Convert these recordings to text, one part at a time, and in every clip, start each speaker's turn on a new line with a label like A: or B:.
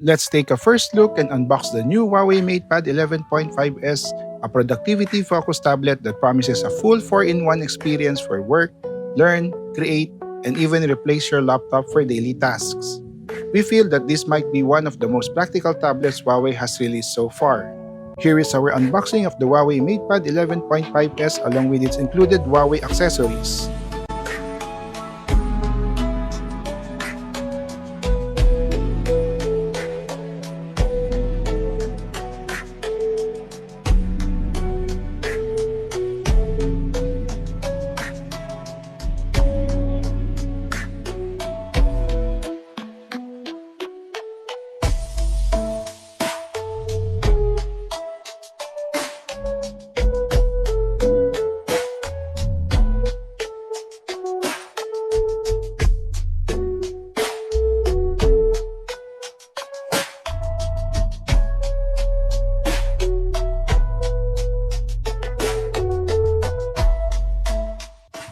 A: Let's take a first look and unbox the new HUAWEI MatePad 11.5s, a productivity-focused tablet that promises a full 4-in-1 experience for work, learn, create, and even replace your laptop for daily tasks. We feel that this might be one of the most practical tablets HUAWEI has released so far. Here is our unboxing of the HUAWEI MatePad 11.5s along with its included HUAWEI accessories.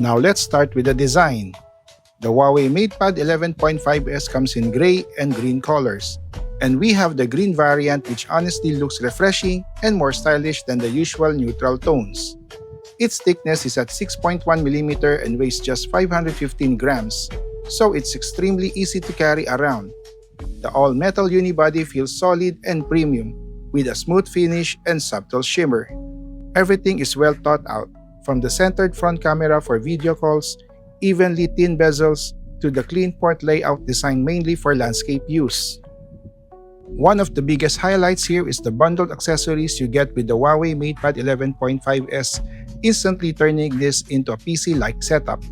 A: Now let's start with the design. The HUAWEI MatePad 11.5s comes in gray and green colors. And we have the green variant which honestly looks refreshing and more stylish than the usual neutral tones. Its thickness is at 6.1mm and weighs just 515 grams, so it's extremely easy to carry around. The all-metal unibody feels solid and premium, with a smooth finish and subtle shimmer. Everything is well thought out. From the centered front camera for video calls, evenly thin bezels, to the clean port layout designed mainly for landscape use. One of the biggest highlights here is the bundled accessories you get with the HUAWEI MatePad 11.5s, instantly turning this into a PC-like setup.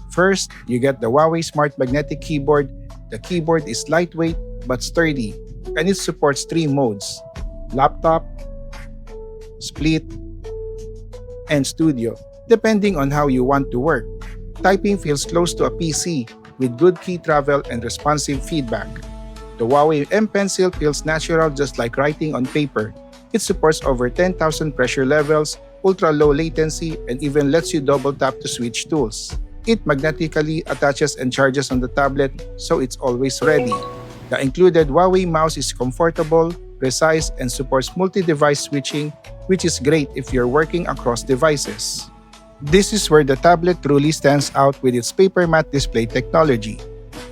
A: First, you get the HUAWEI Smart Magnetic Keyboard. The keyboard is lightweight but sturdy, and it supports 3 modes: laptop, split, and studio, depending on how you want to work. Typing feels close to a PC, with good key travel and responsive feedback. The HUAWEI M Pencil feels natural just like writing on paper. It supports over 10,000 pressure levels, ultra-low latency, and even lets you double-tap to switch tools. It magnetically attaches and charges on the tablet, so it's always ready. The included HUAWEI mouse is comfortable, precise, and supports multi-device switching, which is great if you're working across devices. This is where the tablet truly stands out with its paper matte display technology.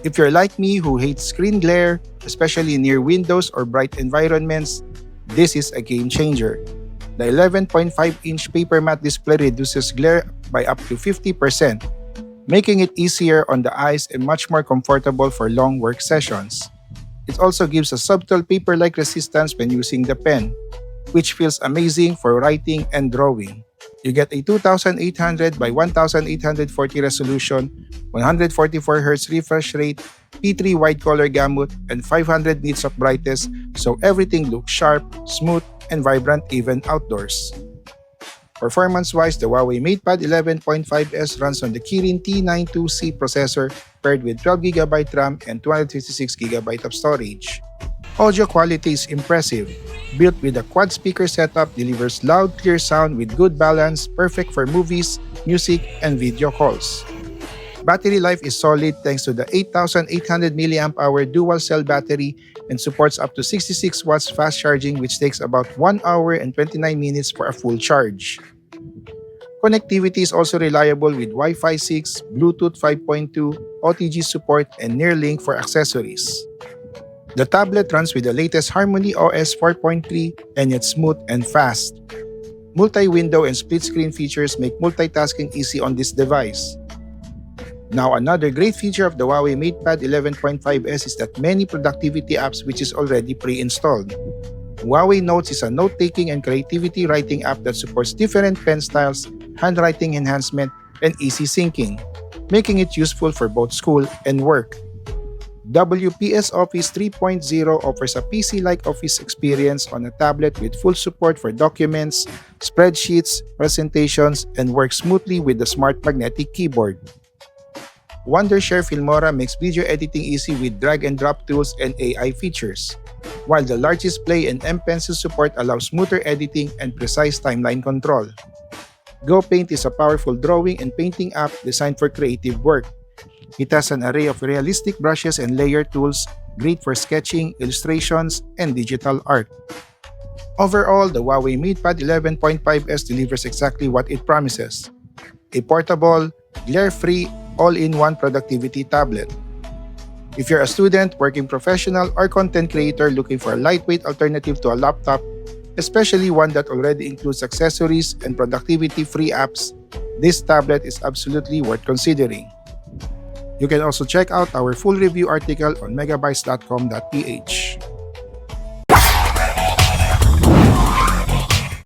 A: If you're like me who hates screen glare, especially near windows or bright environments, this is a game changer. The 11.5-inch paper matte display reduces glare by up to 50%, making it easier on the eyes and much more comfortable for long work sessions. It also gives a subtle paper-like resistance when using the pen, which feels amazing for writing and drawing. You get a 2800 by 1840 resolution, 144Hz refresh rate, P3 wide color gamut, and 500 nits of brightness, so everything looks sharp, smooth, and vibrant even outdoors. Performance-wise, the HUAWEI MatePad 11.5s runs on the Kirin T92C processor paired with 12GB RAM and 256GB of storage. Audio quality is impressive. Built with a quad speaker setup, delivers loud, clear sound with good balance, perfect for movies, music, and video calls. Battery life is solid thanks to the 8800 mAh dual cell battery and supports up to 66 watts fast charging, which takes about 1 hour and 29 minutes for a full charge. Connectivity is also reliable with Wi-Fi 6, Bluetooth 5.2, OTG support, and Nearlink for accessories. The tablet runs with the latest Harmony OS 4.3 and it's smooth and fast. Multi-window and split-screen features make multitasking easy on this device. Now, another great feature of the HUAWEI MatePad 11.5s is that many productivity apps which is already pre-installed. HUAWEI Notes is a note-taking and creativity writing app that supports different pen styles, handwriting enhancement, and easy syncing, making it useful for both school and work. WPS Office 3.0 offers a PC-like office experience on a tablet with full support for documents, spreadsheets, presentations, and works smoothly with the smart magnetic keyboard. Wondershare Filmora makes video editing easy with drag-and-drop tools and AI features, while the large display and M Pencil support allows smoother editing and precise timeline control. GoPaint is a powerful drawing and painting app designed for creative work. It has an array of realistic brushes and layer tools, great for sketching, illustrations, and digital art. Overall, the Huawei MatePad 11.5s delivers exactly what it promises: a portable, glare-free, all-in-one productivity tablet. If you're a student, working professional, or content creator looking for a lightweight alternative to a laptop, especially one that already includes accessories and productivity-free apps, this tablet is absolutely worth considering. You can also check out our full review article on megabites.com.ph.